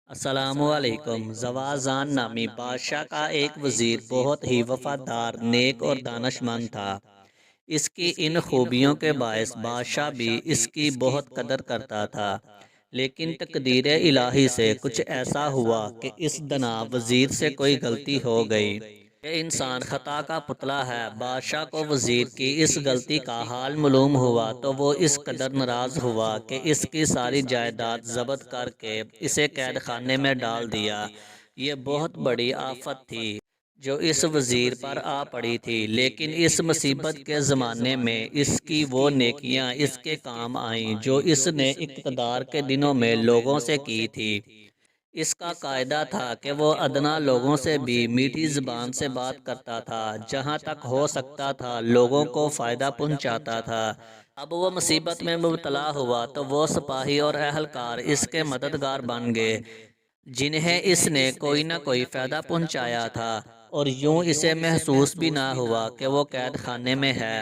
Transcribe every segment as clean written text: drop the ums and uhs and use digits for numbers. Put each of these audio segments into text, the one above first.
السلام علیکم۔ زوازان نامی بادشاہ کا ایک وزیر بہت ہی وفادار، نیک اور دانش مند تھا۔ اس کی ان خوبیوں کے باعث بادشاہ بھی اس کی بہت قدر کرتا تھا، لیکن تقدیر الہی سے کچھ ایسا ہوا کہ اس دنا وزیر سے کوئی غلطی ہو گئی۔ یہ انسان خطا کا پتلا ہے۔ بادشاہ کو وزیر کی اس غلطی کا حال معلوم ہوا تو وہ اس قدر ناراض ہوا کہ اس کی ساری جائیداد ضبط کر کے اسے قید خانے میں ڈال دیا۔ یہ بہت بڑی آفت تھی جو اس وزیر پر آ پڑی تھی، لیکن اس مصیبت کے زمانے میں اس کی وہ نیکیاں اس کے کام آئیں جو اس نے اقتدار کے دنوں میں لوگوں سے کی تھی۔ اس کا قاعدہ تھا کہ وہ ادنا لوگوں سے بھی میٹھی زبان سے بات کرتا تھا، جہاں تک ہو سکتا تھا لوگوں کو فائدہ پہنچاتا تھا۔ اب وہ مصیبت میں مبتلا ہوا تو وہ سپاہی اور اہلکار اس کے مددگار بن گئے، جنہیں اس نے کوئی نہ کوئی فائدہ پہنچایا تھا، اور یوں اسے محسوس بھی نہ ہوا کہ وہ قید خانے میں ہے۔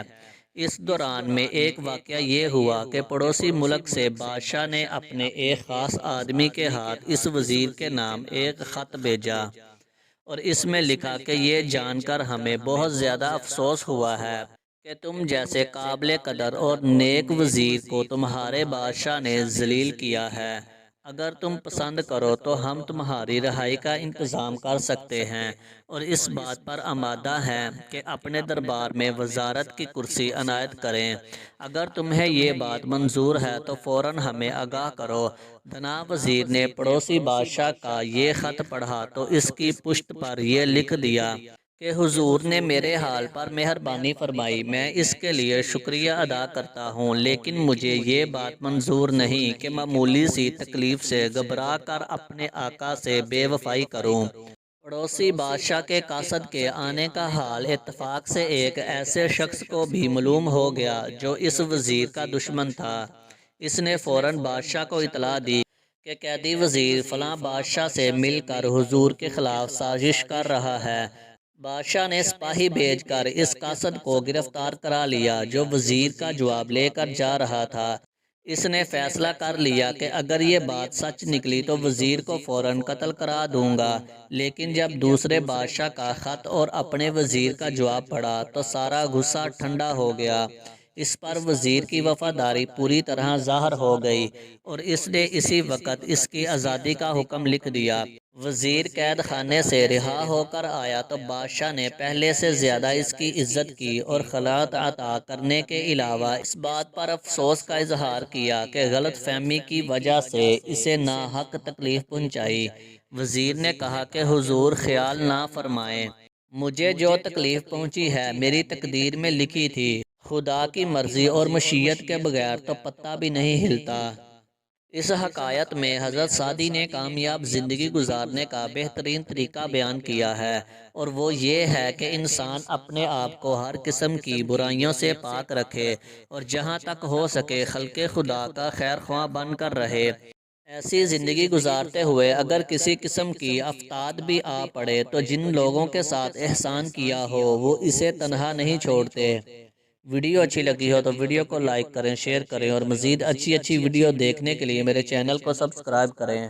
اس دوران میں ایک واقعہ یہ ہوا کہ پڑوسی ملک سے بادشاہ نے اپنے ایک خاص آدمی کے ہاتھ اس وزیر کے نام ایک خط بھیجا، اور اس میں لکھا کہ یہ جان کر ہمیں بہت زیادہ افسوس ہوا ہے کہ تم جیسے قابل قدر اور نیک وزیر کو تمہارے بادشاہ نے ذلیل کیا ہے۔ اگر تم پسند کرو تو ہم تمہاری رہائی کا انتظام کر سکتے ہیں، اور اس بات پر آمادہ ہیں کہ اپنے دربار میں وزارت کی کرسی عنایت کریں۔ اگر تمہیں یہ بات منظور ہے تو فوراً ہمیں آگاہ کرو۔ دنا وزیر نے پڑوسی بادشاہ کا یہ خط پڑھا تو اس کی پشت پر یہ لکھ دیا کہ حضور نے میرے حال پر مہربانی فرمائی، میں اس کے لیے شکریہ ادا کرتا ہوں، لیکن مجھے یہ بات منظور نہیں کہ معمولی سی تکلیف سے گھبرا کر اپنے آقا سے بے وفائی کروں۔ پڑوسی بادشاہ کے قاصد کے آنے کا حال اتفاق سے ایک ایسے شخص کو بھی معلوم ہو گیا جو اس وزیر کا دشمن تھا۔ اس نے فوراً بادشاہ کو اطلاع دی کہ قیدی وزیر فلاں بادشاہ سے مل کر حضور کے خلاف سازش کر رہا ہے۔ بادشاہ نے سپاہی بھیج کر اس قاصد کو گرفتار کرا لیا جو وزیر کا جواب لے کر جا رہا تھا۔ اس نے فیصلہ کر لیا کہ اگر یہ بات سچ نکلی تو وزیر کو فوراً قتل کرا دوں گا، لیکن جب دوسرے بادشاہ کا خط اور اپنے وزیر کا جواب پڑھا تو سارا غصہ ٹھنڈا ہو گیا۔ اس پر وزیر کی وفاداری پوری طرح ظاہر ہو گئی، اور اس نے اسی وقت اس کی آزادی کا حکم لکھ دیا۔ وزیر قید خانے سے رہا ہو کر آیا تو بادشاہ نے پہلے سے زیادہ اس کی عزت کی، اور خلعت عطا کرنے کے علاوہ اس بات پر افسوس کا اظہار کیا کہ غلط فہمی کی وجہ سے اسے ناحق تکلیف پہنچائی۔ وزیر نے کہا کہ حضور خیال نہ فرمائیں، مجھے جو تکلیف پہنچی ہے میری تقدیر میں لکھی تھی۔ خدا کی مرضی اور مشیت کے بغیر تو پتا بھی نہیں ہلتا۔ اس حکایت میں حضرت سعدی نے کامیاب زندگی گزارنے کا بہترین طریقہ بیان کیا ہے، اور وہ یہ ہے کہ انسان اپنے آپ کو ہر قسم کی برائیوں سے پاک رکھے، اور جہاں تک ہو سکے خلق خدا کا خیر خواہ بن کر رہے۔ ایسی زندگی گزارتے ہوئے اگر کسی قسم کی آفتات بھی آ پڑے تو جن لوگوں کے ساتھ احسان کیا ہو وہ اسے تنہا نہیں چھوڑتے۔ ویڈیو اچھی لگی ہو تو ویڈیو کو لائک کریں، شیئر کریں، اور مزید اچھی ویڈیو دیکھنے کے لیے میرے چینل کو سبسکرائب کریں۔